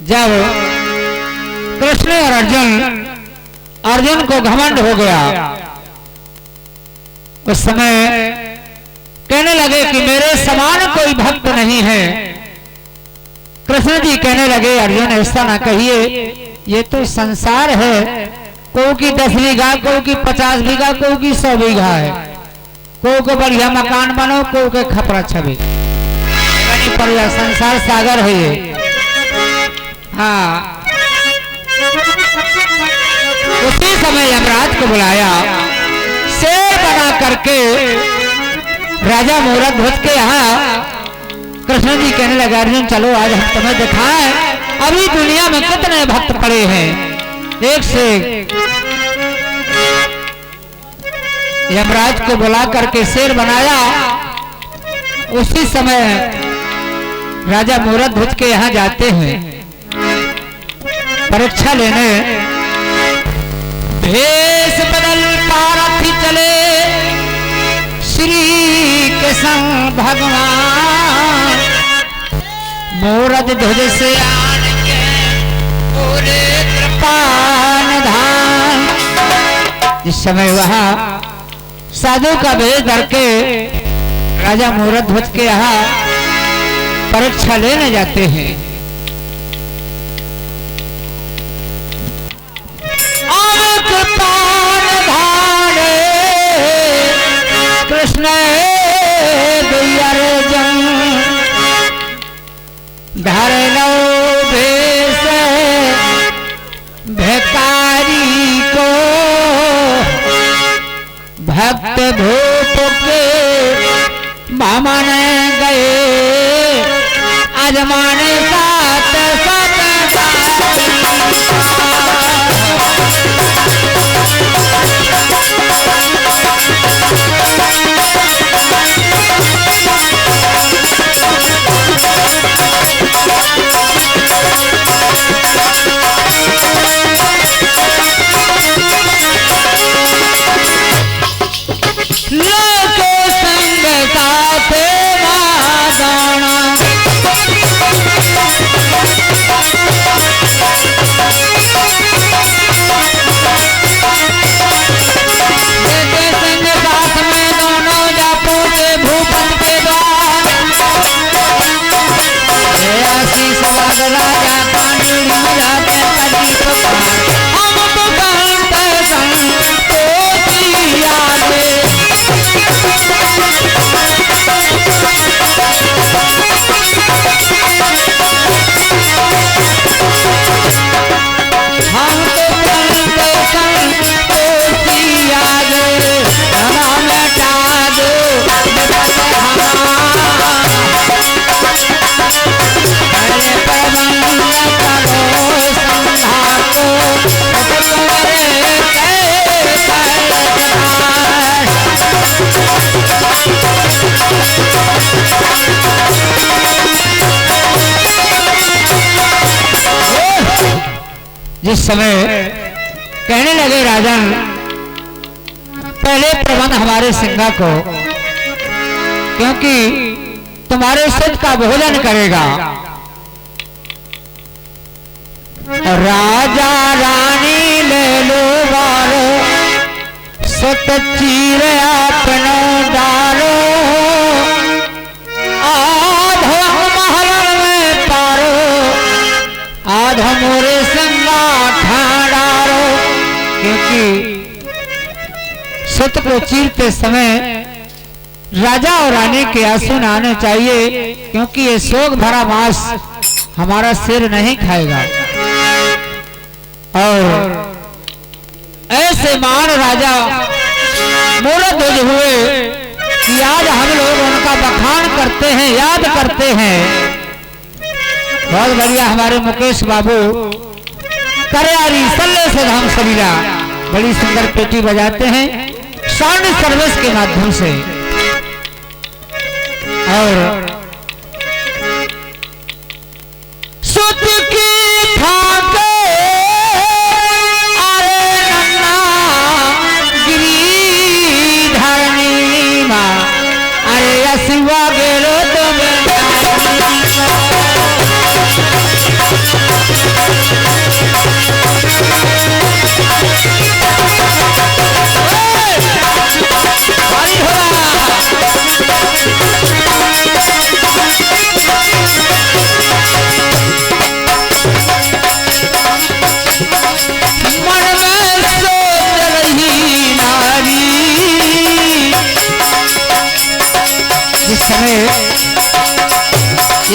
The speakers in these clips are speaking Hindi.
जब कृष्ण और अर्जुन को घमंड हो गया, उस समय कहने लगे कि मेरे समान कोई भक्त नहीं है। कृष्ण जी कहने लगे अर्जुन ऐसा ना कहिए, ये तो संसार है, कोई की 10 बीघा, कोई की 50 बीघा, कोई की 100 बीघा है, कोई को बढ़िया मकान बनो, कोई के खपरा छवि पर संसार सागर है ये। हाँ, उसी समय यमराज को बुलाया, शेर बना करके राजा मूरत ध्वज के यहाँ कृष्ण जी कहने लगा अर्जुन चलो आज हम तुम्हें दिखाएं, अभी दुनिया में कितने भक्त पड़े हैं, एक से एक। यमराज को बुला करके शेर बनाया। उसी समय राजा मूरत ध्वज के यहाँ जाते हैं परीक्षा लेने। भेष बदल पारथी चले श्री कृष्ण भगवान, मूरत ध्वज से आन के पूरे कृपान धान। जिस समय वहां साधु का भेष धर के राजा मूरत ध्वज के यहाँ परीक्षा लेने जाते हैं। कृपान धाने कृष्ण अर्जुन धर लो भेष भिखारी को, भक्त भूप के मामन गए अजमाने साथ जिस समय कहने लगे राजन पहले प्रबंध हमारे सिंगा को, क्योंकि तुम्हारे सुध का भोजन करेगा। राजा रानी ले लो वारो सुत चीर अपनो डालो, आधो महल में पारो आधो मोरे संगा ठाड़ारो। क्योंकि सुत को चीरते समय राजा और रानी के आंसू न आने चाहिए, क्योंकि ये शोक भरा मांस हमारा सिर नहीं खाएगा। और ऐसे मान राजा मूरत ध्वज हुए कि आज हम लोग उनका बखान करते हैं, याद करते हैं। बहुत बढ़िया हमारे मुकेश बाबू करियारी सल्ले से धाम सबीरा बड़ी सुंदर पेटी बजाते हैं साउंड सर्विस के माध्यम से। और सुत की ठाके शिवा गेलो तो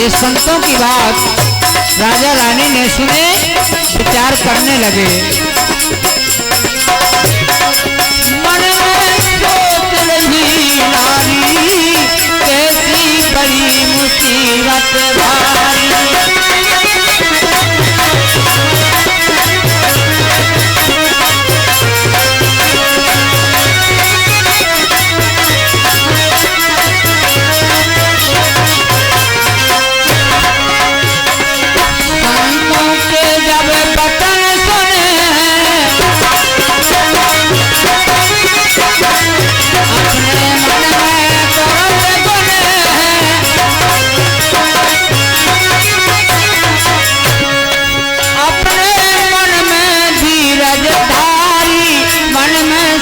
ये संतों की बात राजा रानी ने सुने, विचार करने लगे। मन में सोच रही नारी, कैसी बड़ी मुसीबत भारी।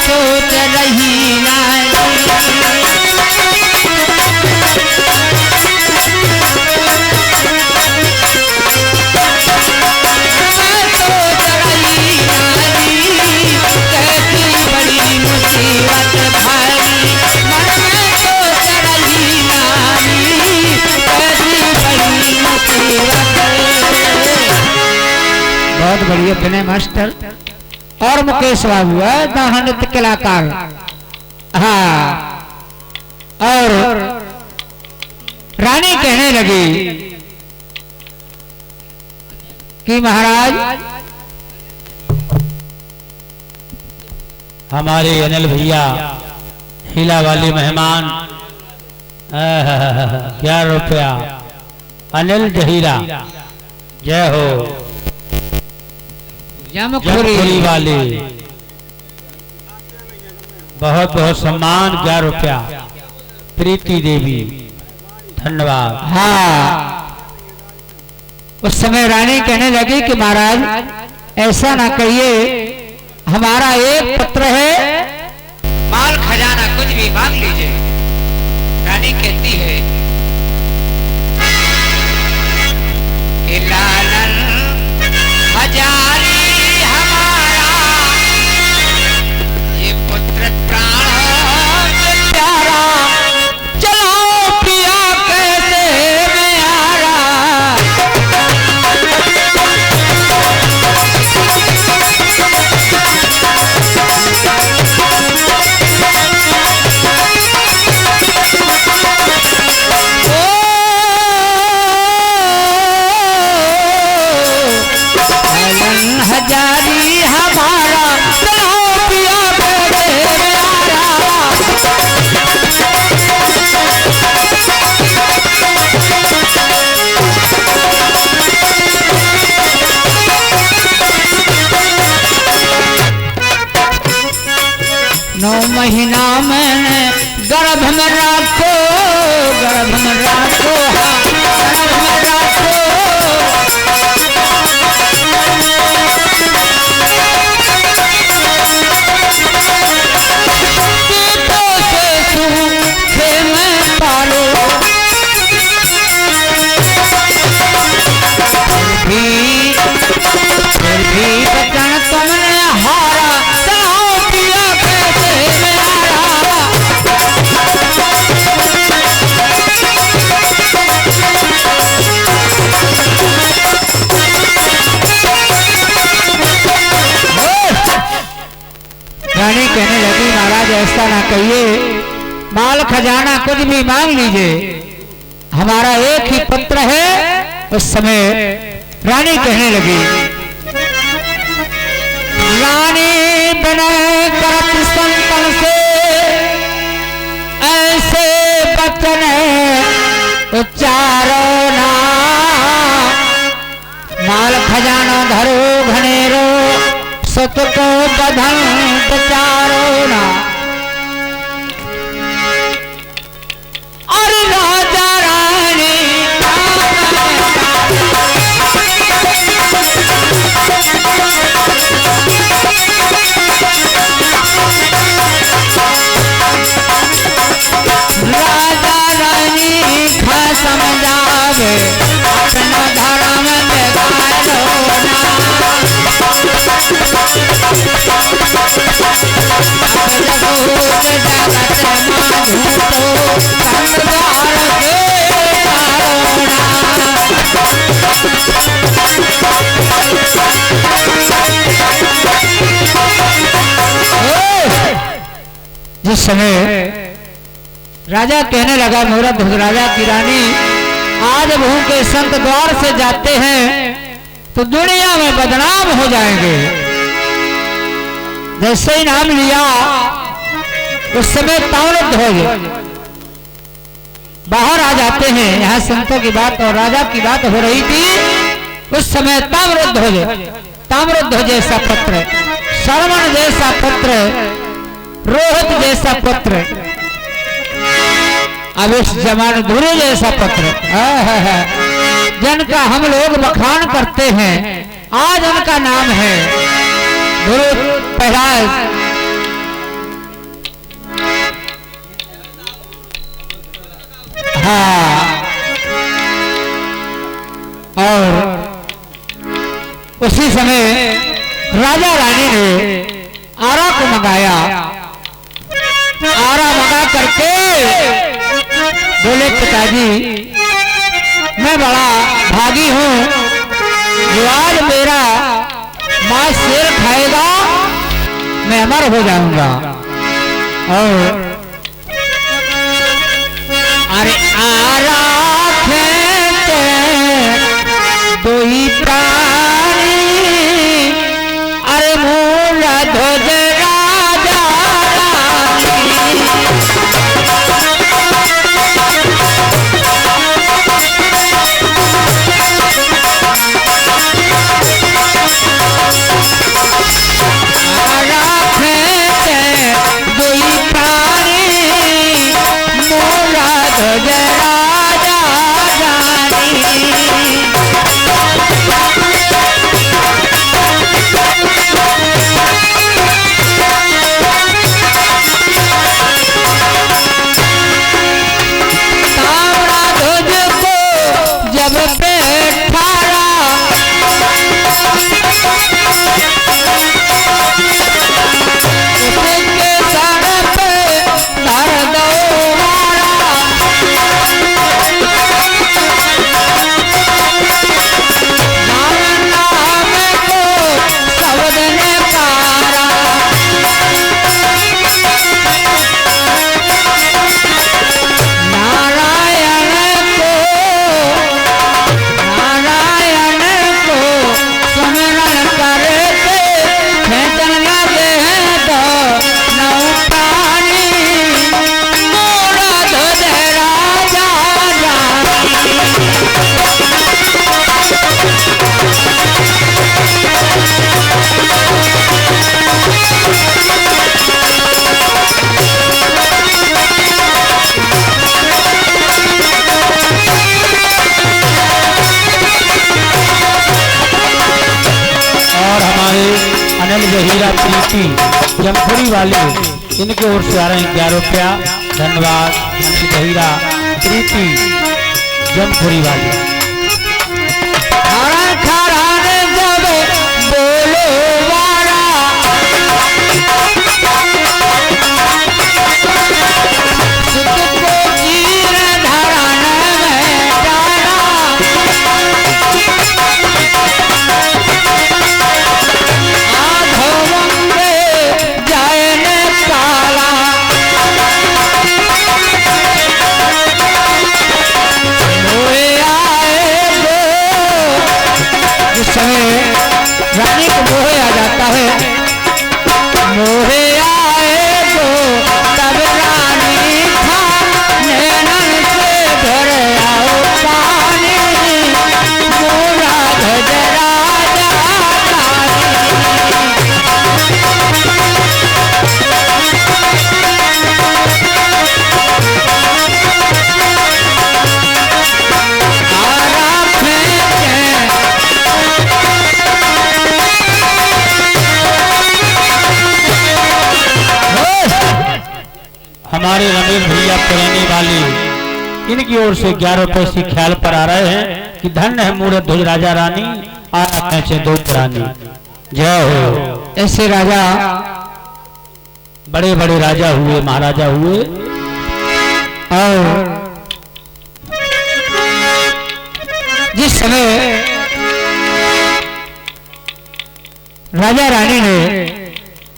सोच रही नारी, कैसी बड़ी मुसीबत भारी। मन में सोच रही नारी, कैसी बड़ी मुसीबत। बहुत बढ़िया विनय मास्टर और मुकेश बाबू है नृत्य कलाकार। हाँ, और रानी कहने लगी कि महाराज हमारे अनिल भैया हीला वाले मेहमान, क्या रुपया अनिल जहीरा, जय हो। जमखोरी वाले बहुत बहुत सम्मान, 11 रुपया। प्रीति देवी, धन्यवाद। हाँ, उस समय रानी कहने लगी कि महाराज ऐसा ना कहिए, हमारा एक पत्र है, माल खजाना कुछ भी मांग लीजिए। रानी कहती है कि लालन हजारी हमारा, ये पुत्र प्राण से प्यारा, चलाओ पिया कैसे मैं आरा। हजारी हमारा, चलाओ पिया कैसे मैं आरा। नौ महीना मैंने गर्भ में राखो, गर्भ में राखो, गर्भ में राखो। फिर भी बचन तुमने हारा, चलाओ पिया कैसे मैं आरा। रानी कहने लगी महाराज ऐसा ना कहिए, माल खजाना कुछ भी मांग लीजिए, हमारा एक ही पुत्र है। उस समय रानी कहने लगी, रानी विनय करत संतन से ऐसे बचन उच्चारो ना, माल खजाना धरो घनेरो, सुत को बधन चारो ना। और राजा रानी राजा रानी खा समझावे, अपना धर्म में गालो ना। जगत जगत माधु तो संसार के तारो ना। जिस समय राजा कहने लगा मूरत राजा की रानी आज बहु के संत द्वार से जाते हैं तो दुनिया में बदनाम हो जाएंगे। जैसे ही नाम लिया उस समय ताम्रध्वज हो गए बाहर आ जाते हैं। यहाँ संतों की बात और राजा की बात हो रही थी। उस समय ताम्रध्वज जैसा पत्र, श्रवण जैसा पत्र, रोहित जैसा पत्र, अब इस जमाने धुरे जैसा पत्र जिनका हम लोग बखान करते हैं आज उनका नाम है धुरे प्रहलाद। हाँ, और उसी समय राजा रानी ने आरा को मंगाया। आरा मंगा करके बोले पिताजी मैं बड़ा भागी हूँ, जो आज मेरा मां शेर खाएगा मैं अमर हो जाऊंगा। और अरे आरा खेते दो ही प्राणी, अरे मूला ध्वज राजा हीरा प्रीति जमखुरी वाले इनके ओर से आ रहे हैं 11 रुपया। धन्यवाद। हीरा प्रीति जमखुरी वाले। रानी को मोहे आ जाता है, मोहे आए तो तब रानी था नैनन से भर आओ पानी, मोरा ध्वज राजा हमारे रमेश भैया पुराने वाले इनकी ओर से 11 रुपए से ख्याल पर आ रहे हैं कि धन्य है मूरत ध्वज राजा रानी आरा से 2 प्राणी। जय हो। ऐसे राजा बड़े बड़े राजा हुए, महाराजा हुए। और जिस समय राजा रानी ने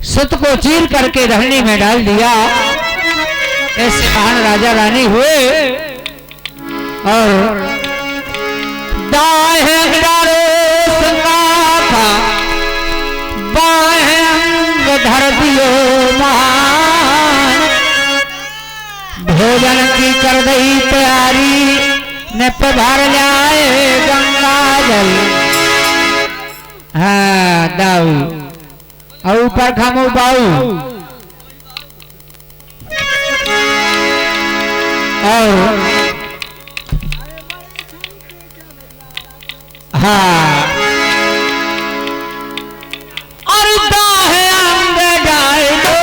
सुत को चीर करके धरनी में डाल दिया। ऐसे महान राजा रानी हुए और दाएं बाएं अंग धर दियो महान, भोजन की कर दई तैयारी ने भर लाए गंगा जल। हाँ दाऊ और ऊपर खामो बाऊ और हाँ और दाहे अंग डाल दो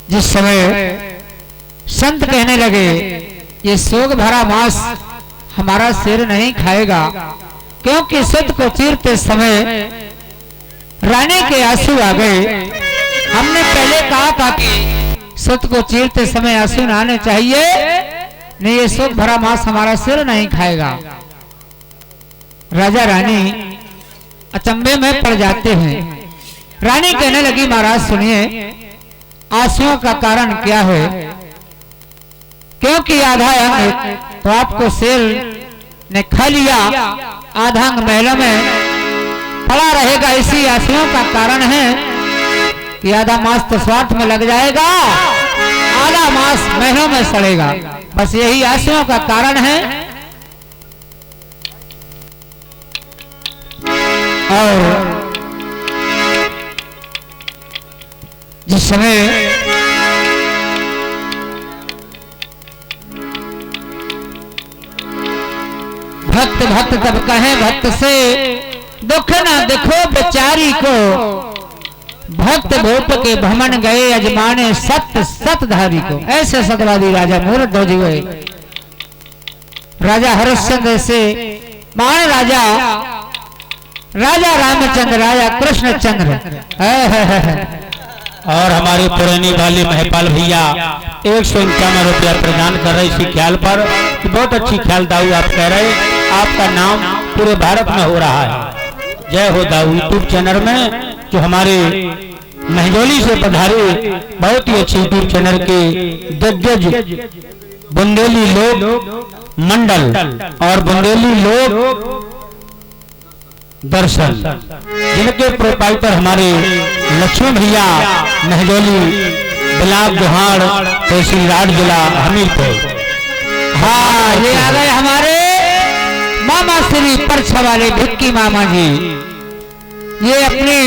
जिस समय संत कहने लगे ये शोक भरा मांस हमारा सिर नहीं खाएगा, क्योंकि सुत को चीरते समय रानी के आंसू आ गए। हमने पहले कहा था कि सुत को चीरते समय आंसू ना आने चाहिए, नहीं ये शोक भरा मांस हमारा सिर नहीं खाएगा। राजा रानी अचंभे में पड़ जाते हैं। रानी कहने लगी महाराज सुनिए आंसुओं का कारण क्या है, क्योंकि आधा अंग तो आपको शेर ने खा लिया, आधा अंग महलों में पड़ा रहेगा। इसी आंसुओं का कारण है कि आधा मांस तो स्वार्थ में लग जाएगा, आधा मांस महलों में सड़ेगा। बस यही आंसुओं का कारण है। और जिस समय भक्त तब कहे भक्त से दुख ना देखो बेचारी को, भक्त भूप के भमन गए अजमाने सतधारी को। ऐसे सतवादी राजा मूर्ख ध्वज हुए। राजा हरिश्चंद्र से महान राजा रामचंद्र राजा कृष्णचंद्र और हमारे पुरानी वाले महपाल भैया 151 रुपया प्रदान कर रहे इसी ख्याल पर कि बहुत अच्छी ख्याल दाऊ आप कह रहे, आपका नाम पूरे भारत में हो रहा है। जय हो दाऊ यूट्यूब चैनल में जो हमारे महजोली से पधारे बहुत ही अच्छे यूट्यूब चैनल के दिग्गज बुंदेली लोग मंडल और बुंदेली लोग दर्शन, जिनके प्रोपाइटर हमारे लक्ष्मण भैया महजोली बिलाब जोहाड़ तहसील राड जिला हमीरपुर। हाँ ये आ गए हमारे मामा श्री परछा वाले भिक्की मामा जी। ये अपनी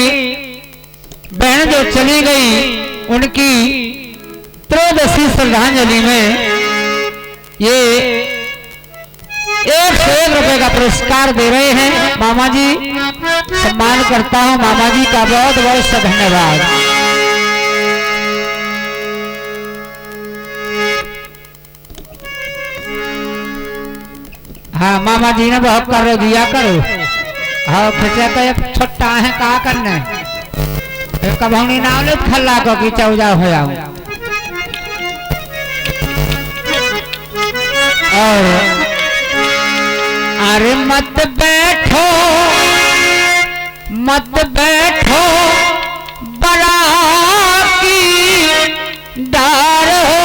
बहन जो चली गई उनकी त्रयोदशी श्रद्धांजलि में ये 101 रुपए का पुरस्कार दे रहे हैं। मामा जी सम्मान करता हूं, मामा जी का बहुत बहुत धन्यवाद। हाँ मामा जी ने बहुत कर दिया करो। हाँ खचा तो एक छोटा है कहा करने कभौनी नाम खल्ला को की चौजा हो जाऊं। और अरे मत बैठो